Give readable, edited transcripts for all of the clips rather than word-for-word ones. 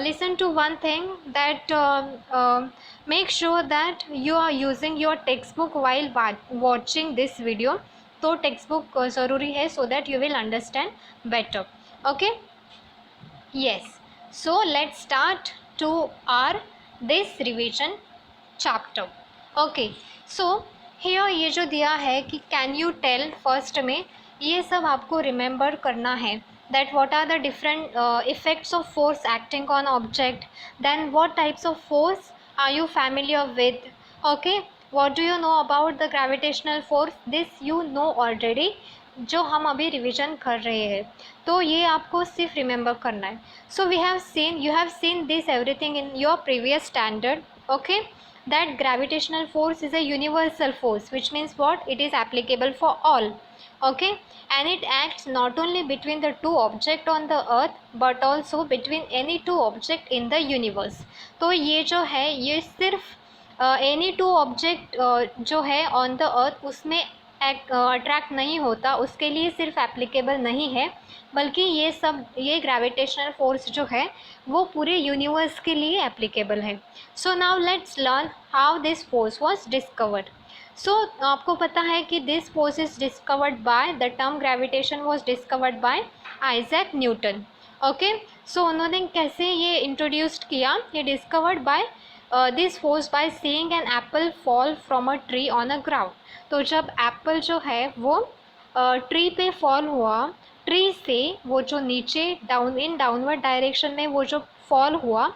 listen to one thing that make sure that you are using your textbook while watching this video. तो textbook ज़रूरी है so that you will understand better. Okay, yes, so let's start to our this revision chapter. Okay, so here ये जो दिया है कि can you tell first में, ये सब आपको रिमेंबर करना है that what are the different effects of force acting on object, then what types of force are you familiar with, okay, what do you know about the gravitational force, this you know already, जो हम अभी revision कर रहे हैं, तो ये आपको सिर्फ रिमेंबर करना है. So we have seen, you have seen this everything in your previous standard. Okay, that gravitational force is a universal force, which means what, it is applicable for all. Okay, and it acts not only between the two object on the earth but also between any two object in the universe. तो ये जो है ये सिर्फ any two object जो है on the earth उसमें attract नहीं होता, उसके लिए सिर्फ एप्लीकेबल नहीं है, बल्कि ये सब, ये ग्रेविटेशनल फोर्स जो है वो पूरे यूनिवर्स के लिए एप्लीकेबल है. So now let's learn how this force was discovered. So आपको पता है कि this force is discovered by, the term gravitation was discovered by Isaac Newton. Okay, so उन्होंने कैसे ये इंट्रोड्यूस्ड किया, ये discovered by this force by seeing an apple fall from a tree on a ground. तो जब Apple जो है वो ट्री पे फॉल हुआ, ट्री से वो जो नीचे डाउनवर्ड डायरेक्शन में वो जो फॉल हुआ,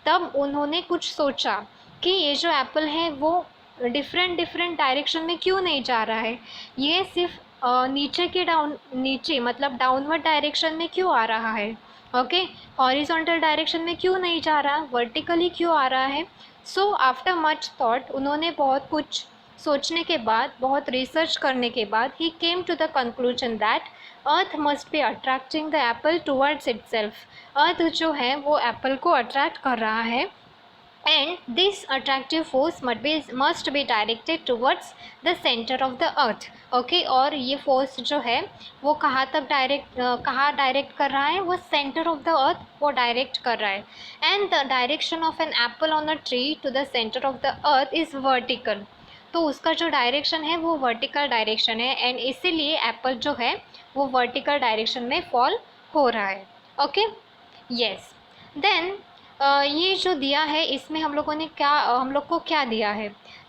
तब उन्होंने कुछ सोचा कि ये जो एप्पल है वो डिफरेंट डायरेक्शन में क्यों नहीं जा रहा है, ये सिर्फ नीचे मतलब डाउनवर्ड डायरेक्शन में क्यों आ रहा है. ओके, हॉरिजॉन्टल डायरेक्शन में क्यों नहीं जा रहा, वर्टिकली क्यों आ रहा है. सो आफ्टर मच थॉट, उन्होंने बहुत कुछ सोचने के बाद, बहुत रिसर्च करने के बाद, he came to the conclusion that earth must be attracting the apple towards itself. Earth जो है वो एप्पल को अट्रैक्ट कर रहा है, and this attractive force must be directed towards the centre of the earth. Okay, और ये force जो है वो कहाँ डायरेक्ट कर रहा है, वो सेंटर ऑफ द अर्थ वो डायरेक्ट कर रहा है. And the direction of an apple on a tree to the centre of the earth is vertical. तो उसका जो डायरेक्शन है वो वर्टिकल डायरेक्शन है, एंड इसीलिए एप्पल जो है वो वर्टिकल डायरेक्शन में फॉल हो रहा है. Okay, yes. देन ये जो दिया है इसमें हम लोग को क्या दिया है,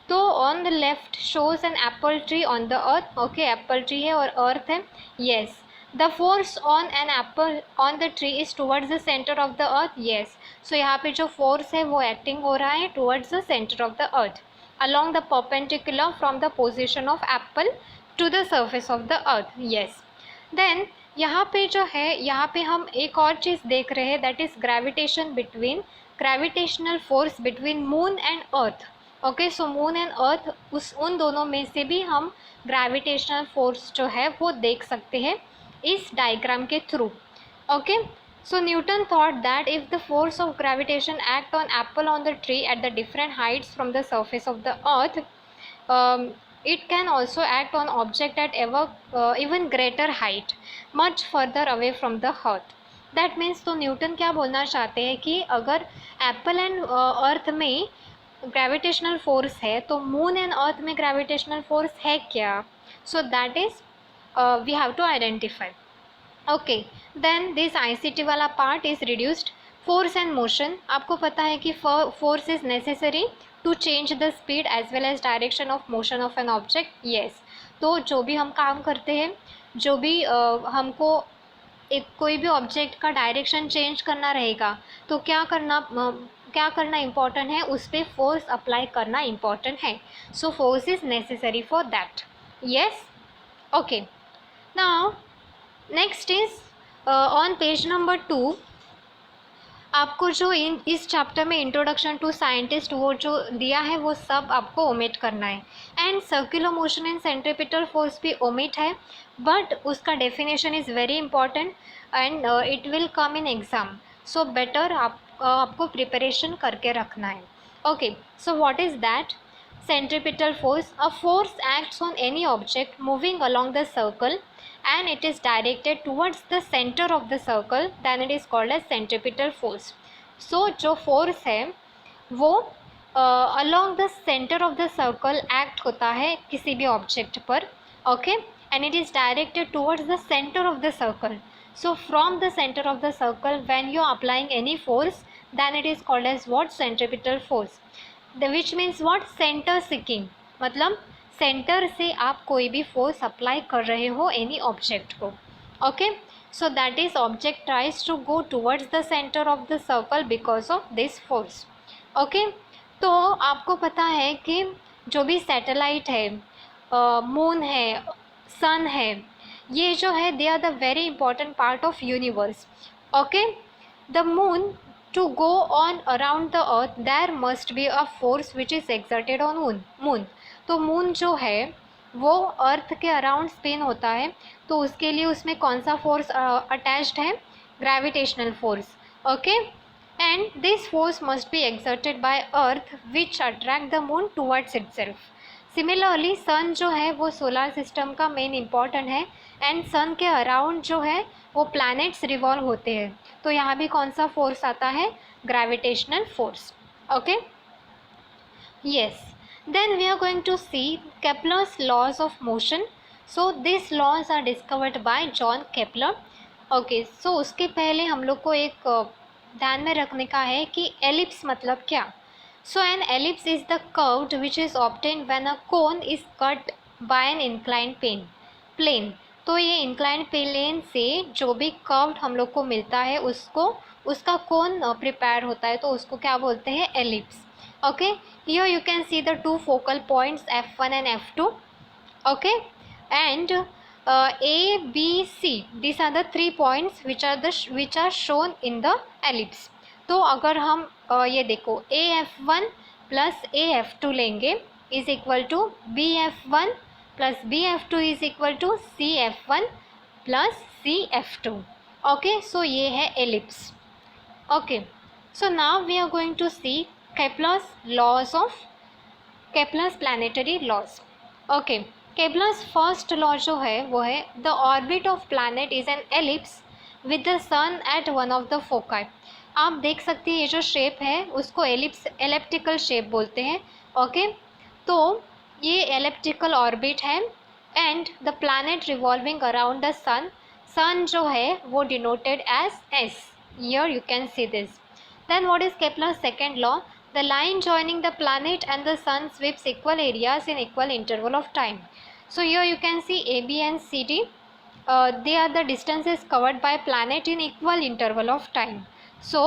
तो on the left shows an apple tree on the earth. Okay, apple tree है और अर्थ है. Yes, the force on an apple on the tree is towards the centre of the earth. Yes, so यहाँ पे जो force है वो acting हो रहा है towards the centre of the earth along the perpendicular from the position of apple to the surface of the earth. Yes. Then यहाँ पे जो है, यहाँ पे हम एक और चीज़ देख रहे हैं, that is gravitational force between moon and earth. Okay, so moon and earth, उन दोनों में से भी हम gravitational force जो है वो देख सकते हैं इस डायग्राम के through. Okay. So Newton thought that if the force of gravitation act on apple on the tree at the different heights from the surface of the earth, it can also act on object at even greater height, much further away from the earth. That means तो Newton क्या बोलना चाहते हैं कि अगर Apple and earth में gravitational force है तो मून एंड अर्थ में ग्रेविटेशनल फोर्स है क्या. So that is we have to identify. Okay, then this ICT वाला part is reduced. Force and motion, आपको पता है कि force is necessary to change the speed as well as direction of motion of an object. Yes, तो जो भी हम काम करते हैं, जो भी हमको कोई भी ऑब्जेक्ट का डायरेक्शन चेंज करना रहेगा, तो क्या करना इम्पॉर्टेंट है, उस पर फोर्स अप्लाई करना इम्पॉर्टेंट है. So force is necessary for that. Yes, okay. Now next is on page number 2, आपको जो इस चैप्टर में इंट्रोडक्शन टू साइंटिस्ट वो जो दिया है वो सब आपको ओमिट करना है. And circular motion and centripetal force भी ओमिट है, बट उसका definition is very important and it will come in exam. So better आपको प्रिपरेशन करके रखना है. Okay, so what is that? Centripetal force, a force acts on any object moving along the circle and it is directed towards the center of the circle, then it is called as centripetal force. सो जो force है वो along the centre of the circle act होता है किसी भी object पर, okay, and it is directed towards the centre of the circle. So from the center of the circle, when you are applying any force, then it is called as what? Centripetal force. Which means what? Center seeking. मतलब centre से आप कोई भी force apply कर रहे हो any object को, okay. So that is object tries to go towards the centre of the circle because of this force, okay. तो आपको पता है कि जो भी सैटेलाइट है, मून है, सन है, ये जो है they are the very important part of universe, okay. The moon to go on around the earth there must be a force which is exerted on moon. तो मून जो है वो अर्थ के अराउंड स्पिन होता है, तो उसके लिए उसमें कौन सा फोर्स अटैच्ड है? Gravitational force, okay. And this force must be exerted by earth which attract the moon towards itself. Similarly sun जो है वो सोलर सिस्टम का मेन इम्पॉर्टेंट है, एंड सन के अराउंड जो है वो प्लैनेट्स रिवॉल्व होते हैं. तो यहाँ भी कौन सा फोर्स आता है? Gravitational force, okay. Yes, then we are going to see Kepler's laws of motion. So these laws are discovered by John Kepler. Okay, so उसके पहले हम लोग को एक ध्यान में रखने का है कि एलिप्स मतलब क्या. So an ellipse is the curve which is obtained when a cone is cut by an inclined plane. तो ये इंक्लाइंड प्लेन से जो भी कर्व्ड हम लोग को मिलता है उसका कोन प्रिपेयर होता है, तो उसको क्या बोलते हैं? Ellipse, okay. Here you can see the two focal points f1 and f2, okay, and a b c, these are the 3 points which are shown in the ellipse. तो अगर हम ये देखो af1 प्लस af2 लेंगे is equal to bf1 plus bf2 is equal to cf1 plus cf2, okay. So ये है ellipse, okay. So now we are going to see Kepler's planetary laws. Okay, Kepler's first law जो है वो है the orbit of planet is an ellipse with the sun at one of the foci. आप देख सकते हैं ये जो शेप है उसको एलिप्टिकल शेप बोलते हैं, ओके. तो ये एलिप्टिकल ऑर्बिट है and the planet revolving around the sun जो है वो denoted as S. Here you can see this. Then what is Kepler's second law? The line joining the planet and the sun sweeps equal areas in equal interval of time. So here you can see AB and CD. They are the distances covered by planet in equal interval of time. So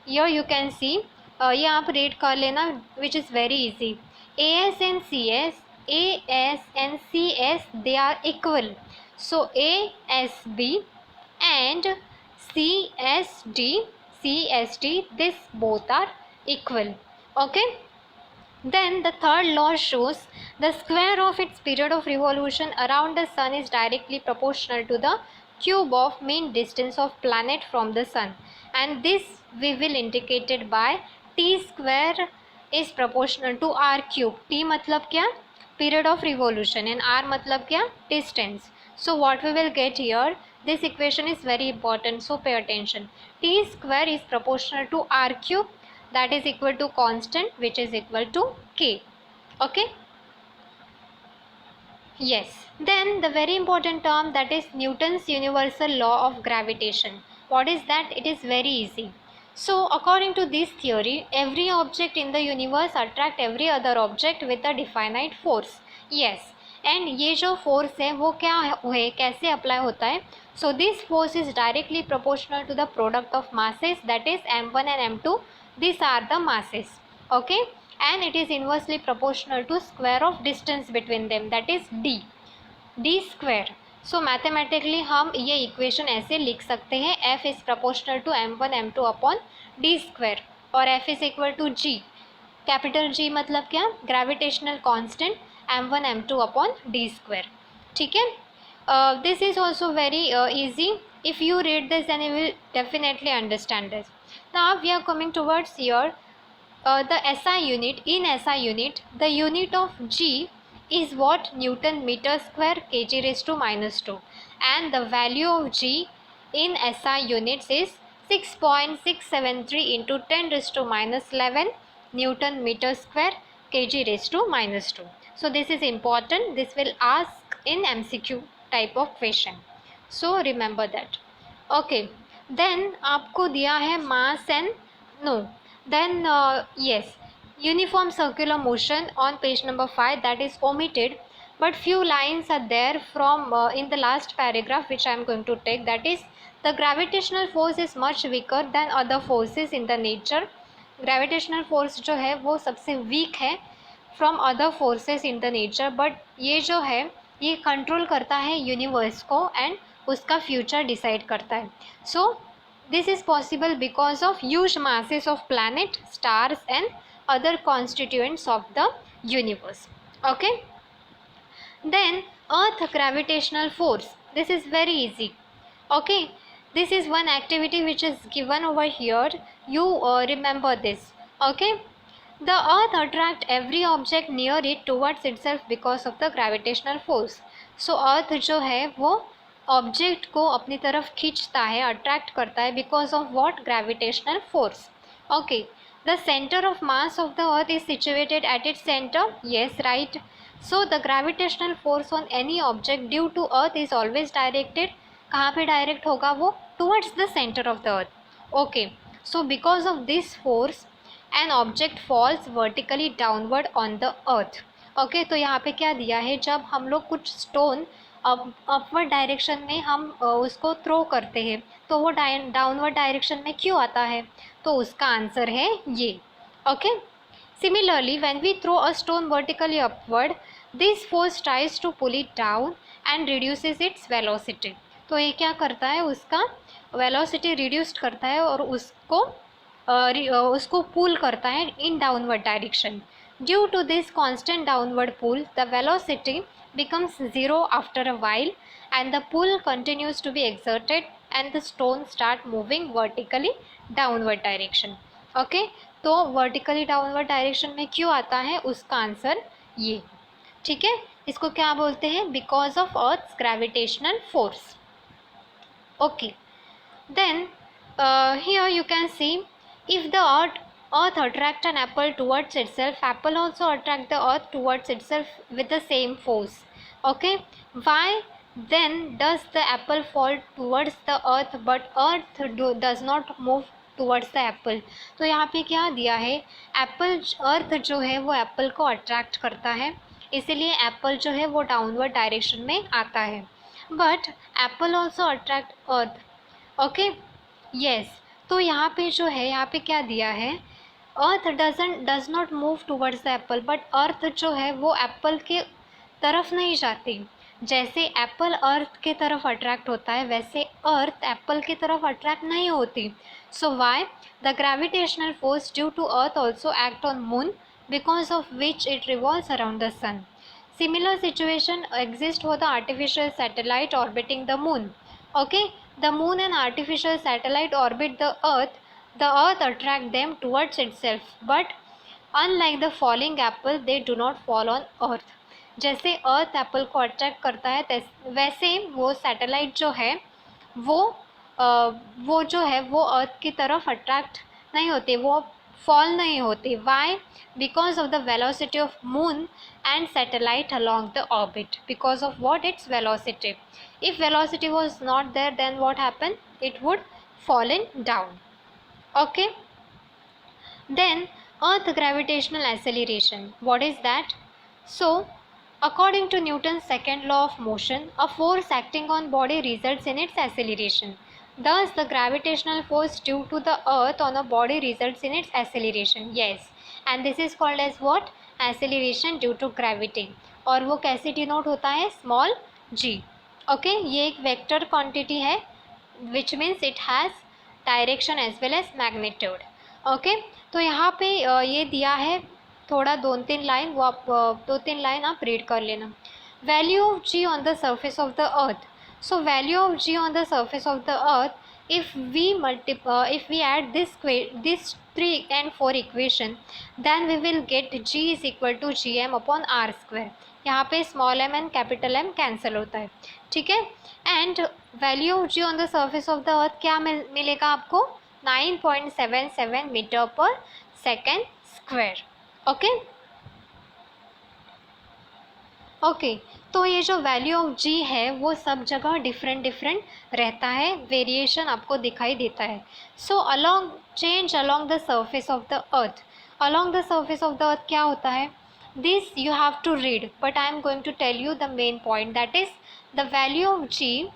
here you can see, ये आप read कर लेना, which is very easy. AS and CS they are equal. So ASB and CST, this both are equal, okay. Then the third law shows the square of its period of revolution around the sun is directly proportional to the cube of mean distance of planet from the sun, and this we will indicate it by t square is proportional to r cube. t मतलब क्या? period of revolution, and r मतलब क्या? distance. So what we will get here, this equation is very important, so pay attention. T square is proportional to r cube, that is equal to constant which is equal to k, okay. Yes, then the very important term, that is Newton's universal law of gravitation. What is that? It is very easy. So according to this theory, every object in the universe attract every other object with a definite force. Yes, and ये जो force है वो क्या है, कैसे apply होता है? So this force is directly proportional to the product of masses, that is m1 and m2. This are the masses, okay, and it is inversely proportional to square of distance between them, that is D square. So mathematically हम ये equation ऐसे लिख सकते हैं, f is proportional to m1 m2 upon D square, और f is equal to g. Capital G मतलब क्या? Gravitational constant m1 m2 upon D square, ठीक है. This is also very easy. If you read this, then you will definitely understand this. Now we are coming towards here the SI unit. In SI unit, the unit of G is what? Newton meter square kg raised to -2, and the value of G in SI units is 6.673 into 10⁻11 Newton meter square kg⁻². So this is important. This will ask in MCQ type of question. So remember that. Okay. Then आपको दिया है mass and no. Then yes, uniform circular motion on page number 5, that is omitted, but few lines are there from in the last paragraph which I am going to take, that is the gravitational force is much weaker than other forces in the nature. Gravitational force जो है वो सबसे weak है from other forces in the nature, but ये जो है ये control करता है यूनिवर्स को एंड उसका फ्यूचर डिसाइड करता है. So this is possible because of huge masses of planet, stars and other constituents of the universe. Okay, then earth gravitational force, this is very easy. Okay, this is one activity which is given over here. You remember this. Okay, the earth attract every object near it towards itself because of the gravitational force. So earth जो है वो object को अपनी तरफ खींचता है, attract करता है because of what? Gravitational force. Okay, the centre of mass of the earth is situated at its centre. Yes, right. So the gravitational force on any object due to earth is always directed. कहाँ पे direct होगा वो? Towards the centre of the earth. Okay, so because of this force an object falls vertically downward on the earth. Okay, तो यहाँ पे क्या दिया है? जब हम लोग कुछ स्टोन अपवर्ड डायरेक्शन में हम उसको थ्रो करते हैं तो वो डाउनवर्ड डायरेक्शन में क्यों आता है? तो उसका आंसर है ये. Okay, similarly when we throw a stone vertically upward, this force tries to pull it down and reduces its velocity. तो ये क्या करता है? उसका वेलोसिटी रिड्यूस करता है और उसको पुल करता है in downward direction. Due to this constant downward pull, the velocity becomes zero after a while and the pull continues to be exerted and the stone start moving vertically downward direction. Okay, तो vertically downward direction में क्यों आता है? उसका answer ये. ठीक है, इसको क्या बोलते हैं? Because of Earth's gravitational force. Okay, then here you can see, if the earth attract an apple towards itself, apple also attract the earth towards itself with the same force. Okay, why then does the apple fall towards the earth but earth does not move towards the apple? तो यहाँ पे क्या दिया है? Apple, अर्थ जो है वो apple को अट्रैक्ट करता है, इसीलिए एप्पल जो है वो डाउनवर्ड डायरेक्शन में आता है. But Apple also attract earth. Okay, yes. तो यहाँ पे जो है, यहाँ पे क्या दिया है? Earth does not move towards the apple, but earth जो है वो एप्पल के तरफ नहीं जाती. जैसे एप्पल अर्थ के तरफ अट्रैक्ट होता है वैसे अर्थ एप्पल की तरफ अट्रैक्ट नहीं होती. So why? The gravitational force due to earth also act on moon because of which it revolves around the sun. Similar situation exists for the artificial satellite orbiting the moon. Okay, the moon and artificial satellite orbit the earth attract them towards itself, but unlike the falling apple, they do not fall on earth. जैसे अर्थ Apple को attract करता है वैसे वो satellite जो है वो जो है वो अर्थ की तरफ अट्रैक्ट नहीं होते, वो फॉल नहीं होती. Why? Because of the velocity of moon and satellite along the orbit. Because of what? Its velocity. If velocity was not there, then what happened? It would fallen down. Okay, then earth gravitational acceleration, what is that? So according to Newton's second law of motion, a force acting on body results in its acceleration. Thus the gravitational force due to the earth on a body results in its acceleration. Yes, and this is called as what? Acceleration due to gravity. और वो कैसे denote होता है? Small g. Okay, ये एक vector quantity है which means it has direction as well as magnitude. Okay, तो यहाँ पे ये दिया है थोड़ा 2-3 लाइन, वो आप 2-3 लाइन आप रीड कर लेना. Value of g on the surface of the earth. So value of g on the surface of the earth, if we add this 3 and 4 equation, then we will get g is equal to gm upon r square. यहाँ पे small m and capital M cancel होता है. ठीक है, and value of g on the surface of the earth क्या मिलेगा आपको? 9.77 metre per second square. Okay okay तो ये जो वैल्यू ऑफ जी है वो सब जगह डिफरेंट डिफरेंट रहता है, वेरिएशन आपको दिखाई देता है। So along change along the surface of the earth, along the surface of the earth क्या होता है, this you have to read, but I am going to tell you the main point, that is the value of G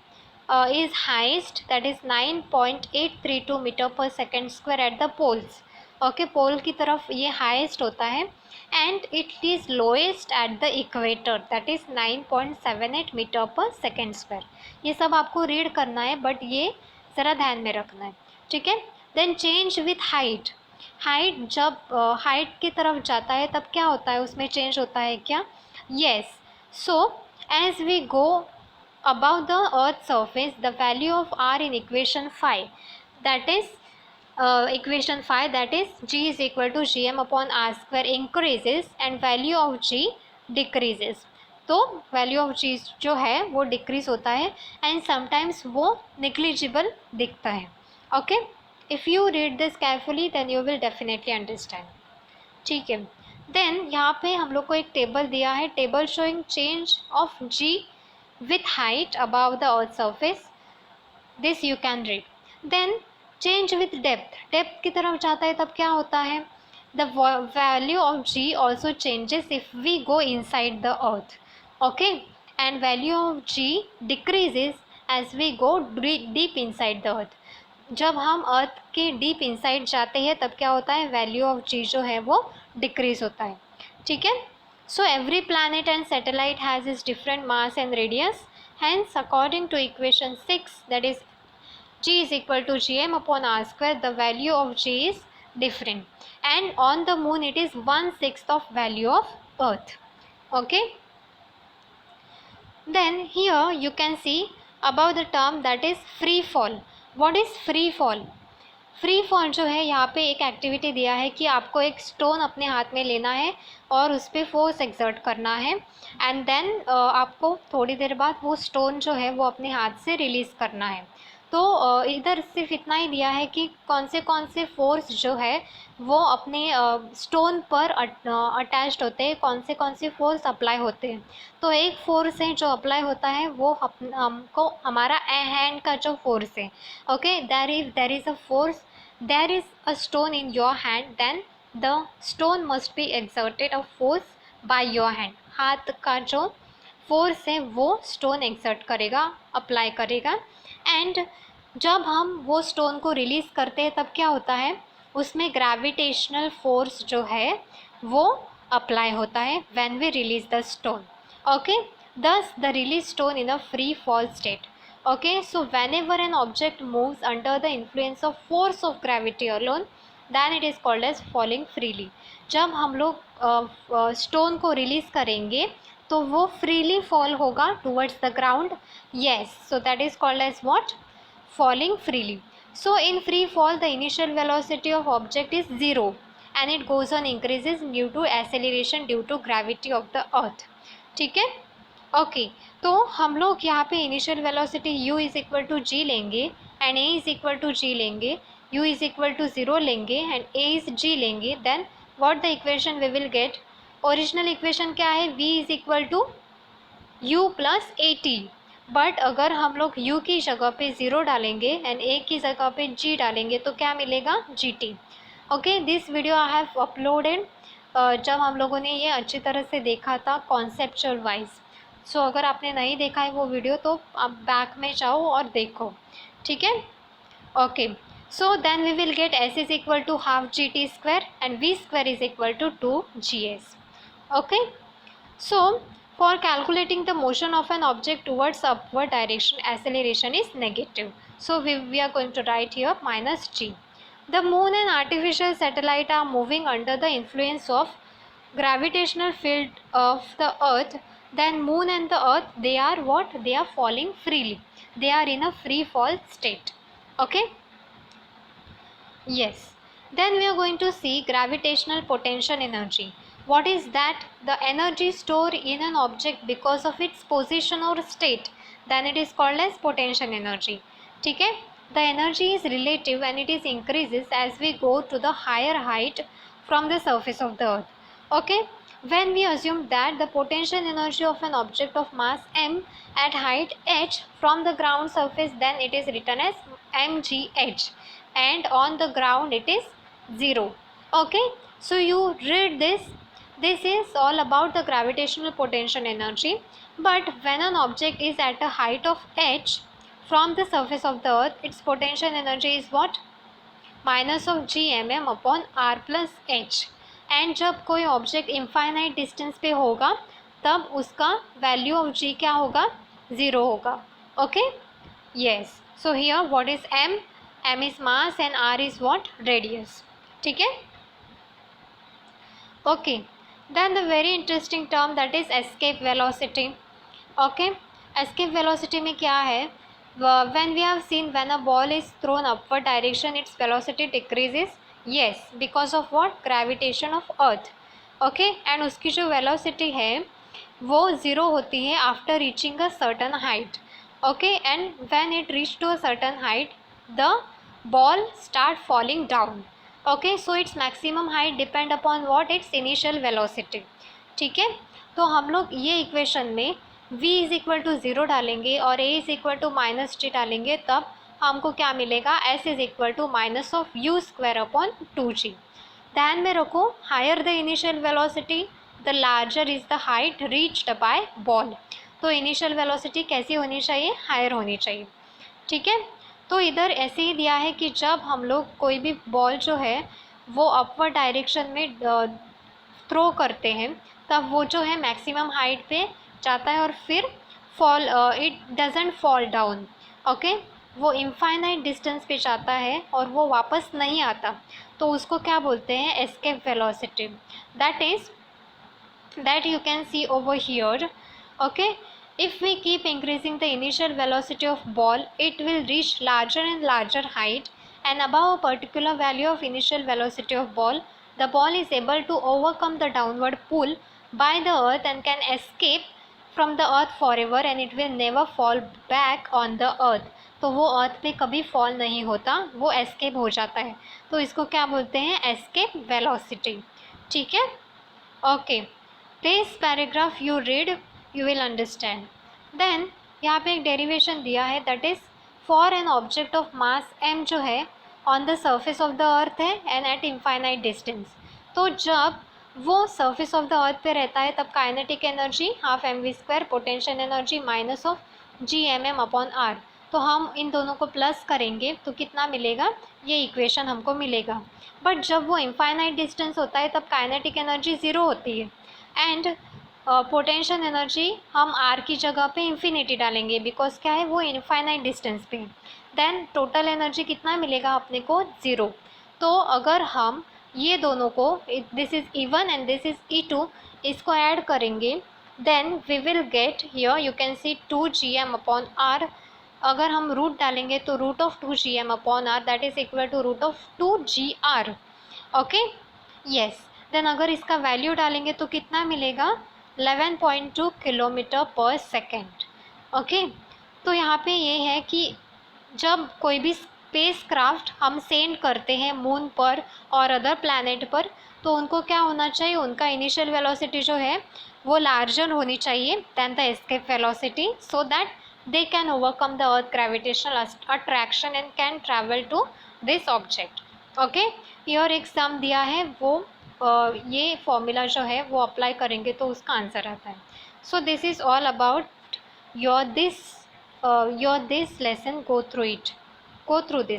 is highest, that is 9.832 metre per second square at the poles. Okay pole की तरफ ये highest होता है and it is lowest at the equator, that is 9.78 metre per second square. ये सब आपको read करना है बट ये ज़रा ध्यान में रखना है, ठीक है। Then change with height, height जब हाइट की तरफ जाता है तब क्या होता है, उसमें चेंज होता है क्या, yes. So as we go above the earth's surface, the value of r in equation 5, that is equation 5, that is g is equal to gm upon r square increases and value of g decreases। तो value of g जो है वो decrease होता है and sometimes वो negligible दिखता है। okay, if you read this carefully then you will definitely understand, ठीक है। then यहाँ पे हम लोग को एक टेबल दिया है, table showing change of g with height above the earth surface, this you can read। then change with depth, depth की तरफ जाता है तब क्या होता है, the value of g also changes if we go inside the earth, okay, and value of g decreases as we go deep inside the earth। जब हम अर्थ के डीप इनसाइड जाते हैं तब क्या होता है, वैल्यू ऑफ जी जो है वो डिक्रीज होता है, ठीक है। So every planet and satellite has its different mass and radius. Hence, according to equation 6, that is g is equal to gm upon r square, the value of g is different. And on the moon, it is 1/6 of value of Earth. Okay. Then here you can see above the term that is free fall. What is free fall? Free fall जो है यहाँ पे एक activity दिया है कि आपको एक स्टोन अपने हाथ में लेना है और उस पर फोर्स एक्सर्ट करना है एंड देन आपको थोड़ी देर बाद वो स्टोन जो है वो अपने हाथ से रिलीज़ करना है। तो इधर सिर्फ इतना ही दिया है कि कौन से फोर्स जो है वो अपने स्टोन पर अटैच्ड होते हैं, कौन से फोर्स अप्लाई होते हैं। तो एक फोर्स है जो अप्लाई होता है वो हमको हमारा हैंड का जो फोर्स है, okay, there is a force, there is a stone in your hand, then the stone must be exerted a force by your hand। हाथ का जो फोर्स है वो स्टोन एक्सर्ट करेगा, अप्लाई करेगा एंड जब हम वो स्टोन को रिलीज़ करते हैं तब क्या होता है, उसमें ग्रेविटेशनल फोर्स जो है वो अप्लाई होता है when we release the stone. Okay, thus the released stone in a free fall state। okay, so whenever an object moves under the influence of force of gravity alone, then it is called as falling freely। जब हम लोग stone को release करेंगे तो वो freely fall होगा towards the ground, yes, so that is called as what, falling freely। so in free fall the initial velocity of object is 0 and it goes on increases due to acceleration due to gravity of the earth। ठीक है, okay तो हम लोग यहाँ पे initial velocity u is equal to G लेंगे and a is equal to G लेंगे, u is equal to 0 लेंगे एंड a इज़ g लेंगे, then what the equation we will get, original equation क्या है, v is equal to u plus A T, but अगर हम लोग u की जगह पे 0 डालेंगे एंड a की जगह पे g डालेंगे तो क्या मिलेगा, gt। Okay, this video I have uploaded जब हम लोगों ने ये अच्छी तरह से देखा था कॉन्सेप्चुअल वाइज। सो अगर आपने नहीं देखा है वो वीडियो तो आप बैक में जाओ और देखो, ठीक है। Okay, so then we will get s is equal to half G T square and v square is equal to 2gs। Okay, so for calculating the motion of an object towards upward direction acceleration is negative, so we are going to write here minus g। The moon and artificial satellite are moving under the influence of gravitational field of the earth, then moon and the earth, they are what, they are falling freely, they are in a free fall state। okay, yes, then we are going to see gravitational potential energy। what is that, the energy stored in an object because of its position or state, then it is called as potential energy। ठीक है, The energy is relative and it is increases as we go to the higher height from the surface of the earth. Okay, when we assume that the potential energy of an object of mass m at height h from the ground surface, then it is written as mgh, and on the ground it is 0. Okay, so you read this. This is all about the gravitational potential energy. But when an object is at a height of h from the surface of the earth, its potential energy is what? Minus of G M M upon R plus H. And जब कोई object infinite distance पे होगा तब उसका value of जी क्या होगा? 0 होगा. Okay, yes. So here what is M? M is mass and R is what? Radius. ठीक है. Okay, then the very interesting term that is escape velocity. Okay, escape velocity में क्या है? When we have seen when a ball is thrown upward direction, its velocity decreases. Yes, because of what? Gravitation of earth. Okay, and उसकी जो velocity है वो 0 होती है after reaching a certain height. Okay, and when it reach to a certain height, the ball start falling down. Okay, so its maximum height depend upon what? Its initial velocity. ठीक है, तो हम लोग ये इक्वेशन में v is equal to 0 डालेंगे और a is equal to minus T डालेंगे, तब हमको क्या मिलेगा? s is equal to minus of U square upon 2g. ध्यान में रखो, higher the initial velocity the larger is the height reached by ball. तो इनिशियल वेलोसिटी कैसी होनी चाहिए? हायर होनी चाहिए. ठीक है, तो इधर ऐसे ही दिया है कि जब हम लोग कोई भी बॉल जो है वो अपवर्ड डायरेक्शन में थ्रो करते हैं तब वो जो है मैक्सिमम हाइट पे जाता है और फिर fall, it doesn't fall down. Okay, वो इनफाइनाइट डिस्टेंस पे जाता है और वो वापस नहीं आता, तो उसको क्या बोलते हैं? Escape velocity. That is that you can C over here. Okay, if we keep increasing the initial velocity of ball, it will reach larger and larger height, and above a particular value of initial velocity of ball, the ball is able to overcome the downward pull by the earth and can escape from the earth forever, and it will never fall back on the earth. तो वो अर्थ पे कभी fall नहीं होता, वो escape हो जाता है. तो इसको क्या बोलते हैं? Escape velocity. ठीक है. Okay, this paragraph you read, you will understand. Then यहाँ पे एक डेरिवेशन दिया है, that is for an object of mass m जो है on the surface of the अर्थ है एंड एट इनफाइनाइट डिस्टेंस. तो जब वो सर्फेस ऑफ द अर्थ पे रहता है तब kinetic energy half mv², potential energy minus of G M M upon R. तो हम इन दोनों को प्लस करेंगे तो कितना मिलेगा? ये इक्वेशन हमको मिलेगा. बट जब वो इनफाइनाइट डिस्टेंस होता है तब काइनेटिक एनर्जी 0 होती है एंड पोटेंशियल एनर्जी हम आर की जगह पे इन्फिनिटी डालेंगे, बिकॉज क्या है? वो इनफाइनाइट डिस्टेंस पे. देन टोटल एनर्जी कितना मिलेगा अपने को? 0. तो अगर हम ये दोनों को, this is E1 and this is E2, इसको ऐड करेंगे, then we will get here you can see 2gm upon R. अगर हम रूट डालेंगे तो root of 2gm upon R that is equal to root of 2gr. Okay, yes. Then अगर इसका value डालेंगे तो कितना मिलेगा? 11.2 किलोमीटर पर सेकेंड. ओके, तो यहाँ पे ये है कि जब कोई भी स्पेस क्राफ्ट हम सेंड करते हैं मून पर और अदर प्लैनेट पर, तो उनको क्या होना चाहिए? उनका इनिशियल वेलोसिटी जो है वो लार्जर होनी चाहिए than the escape velocity, so that they can overcome the earth gravitational attraction and can travel to this object. Okay, here एक सम दिया है, वो ये फॉर्मूला जो है वो अप्लाई करेंगे तो उसका आंसर आता है. So this is all about your this lesson. Go through this.